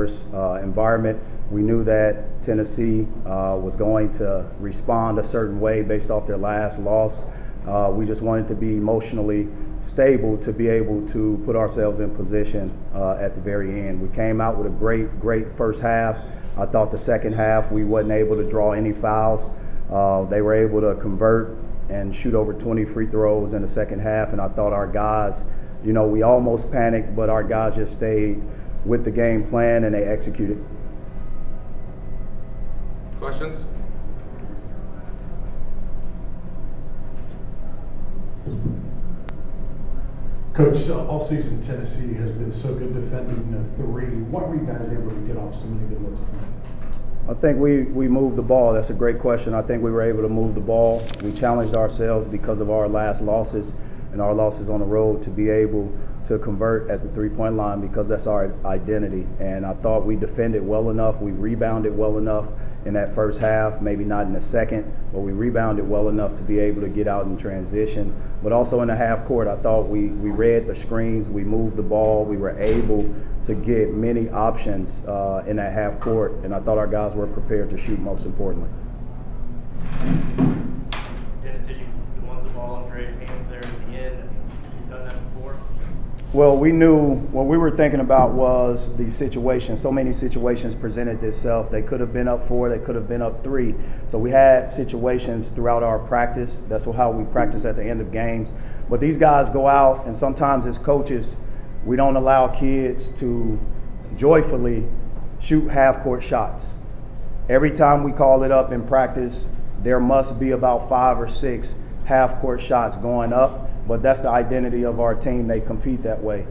adverse environment. We knew that Tennessee was going to respond a certain way based off their last loss. We just wanted to be emotionally stable to be able to put ourselves in position at the very end. We came out with a great first half. I thought the second half we wasn't able to draw any fouls. They were able to convert and shoot over 20 free throws in the second half, and I thought our guys, we almost panicked, but our guys just stayed with the game plan and they executed. Questions? Coach, all season Tennessee has been so good defending the three. Why were you guys able to get off so many good looks tonight? I think we moved the ball. That's a great question. I think we were able to move the ball. We challenged ourselves because of our last losses and our losses on the road to be able to convert at the three-point line because that's our identity. And I thought we defended well enough. We rebounded well enough in that first half, maybe not in the second, but we rebounded well enough to be able to get out in transition. But also in the half court, I thought we read the screens, we moved the ball, we were able to get many options in that half court, and I thought our guys were prepared to shoot, most importantly. Dennis, did you want the ball in Dre's hands there at the end? He's done that before. Well, we knew what we were thinking about was the situation. So many situations presented itself. They could have been up 4, they could have been up 3. So we had situations throughout our practice. That's how we practice at the end of games. But these guys go out, and sometimes as coaches, we don't allow kids to joyfully shoot half-court shots. Every time we call it up in practice, there must be about 5 or 6 half-court shots going up. But that's the identity of our team. They compete that way.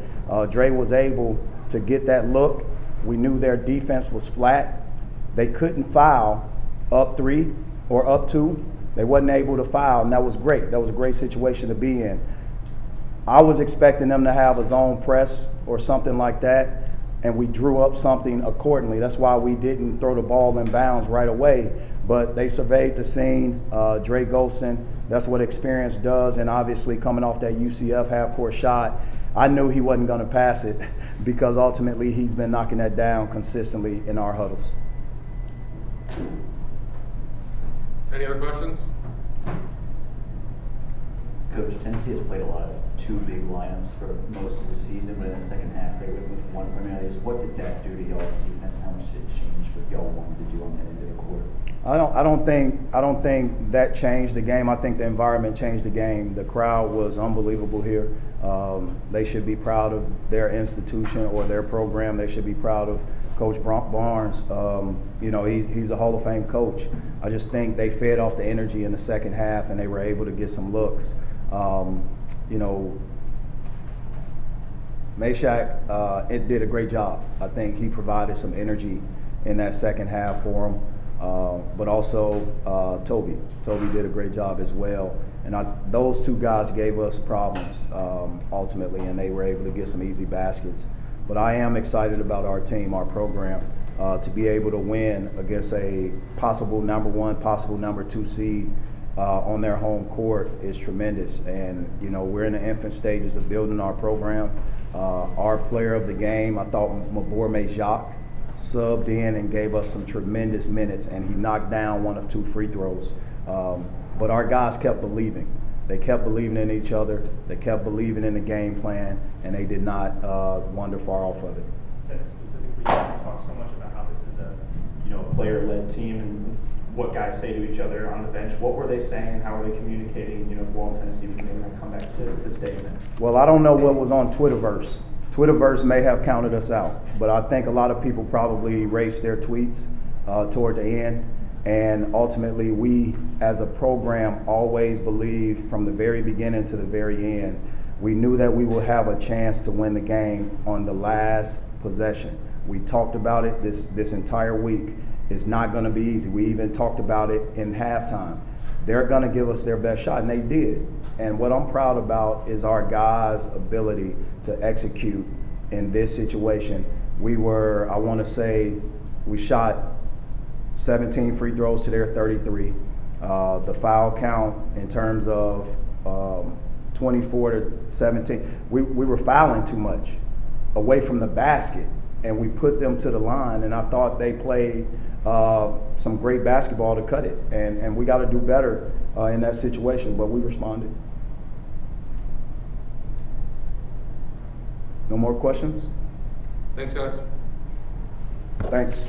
Dre was able to get that look. We knew their defense was flat. They couldn't foul up 3 or up 2. They wasn't able to foul, and that was great. That was a great situation to be in. I was expecting them to have a zone press or something like that, and we drew up something accordingly. That's why we didn't throw the ball in bounds right away. But they surveyed the scene. Dre Golson, that's what experience does, and obviously coming off that UCF half-court shot, I knew he wasn't going to pass it because ultimately he's been knocking that down consistently in our huddles. Any other questions? Coach, Tennessee has played a lot of 2 big lineups for most of the season, but in the second half they went with 1 primarily. What did that do to y'all's defense? How much did it change what y'all wanted to do on that end of the court? I don't think that changed the game. I think the environment changed the game. The crowd was unbelievable here. They should be proud of their institution or their program. They should be proud of Coach Barnes. He's a Hall of Fame coach. I just think they fed off the energy in the second half and they were able to get some looks. Meshack, it did a great job. I think he provided some energy in that second half for him. But also Toby. Toby did a great job as well. And those 2 guys gave us problems ultimately, and they were able to get some easy baskets. But I am excited about our team, our program, to be able to win against a possible number 1, possible number 2 seed on their home court is tremendous. And, we're in the infant stages of building our program. Our player of the game, I thought Mabor Jacques subbed in and gave us some tremendous minutes, and he knocked down 1 of 2 free throws. But our guys kept believing. They kept believing in each other. They kept believing in the game plan, and they did not wander far off of it. Dennis, specifically, you talk so much about how this is a player-led team and what guys say to each other on the bench. What were they saying? How were they communicating? While Tennessee was making that comeback to stay in it. Well, I don't know what was on Twitterverse. Twitterverse may have counted us out, but I think a lot of people probably erased their tweets toward the end. And ultimately, we as a program always believed from the very beginning to the very end, we knew that we would have a chance to win the game on the last possession. We talked about it this entire week. It's not going to be easy. We even talked about it in halftime. They're going to give us their best shot, and they did. And what I'm proud about is our guys' ability to execute in this situation. We shot 17 free throws to their 33. The foul count in terms of 24 to 17, we were fouling too much away from the basket. and we put them to the line, and I thought they played some great basketball to cut it, and we got to do better in that situation, but we responded. No more questions? Thanks, guys. Thanks.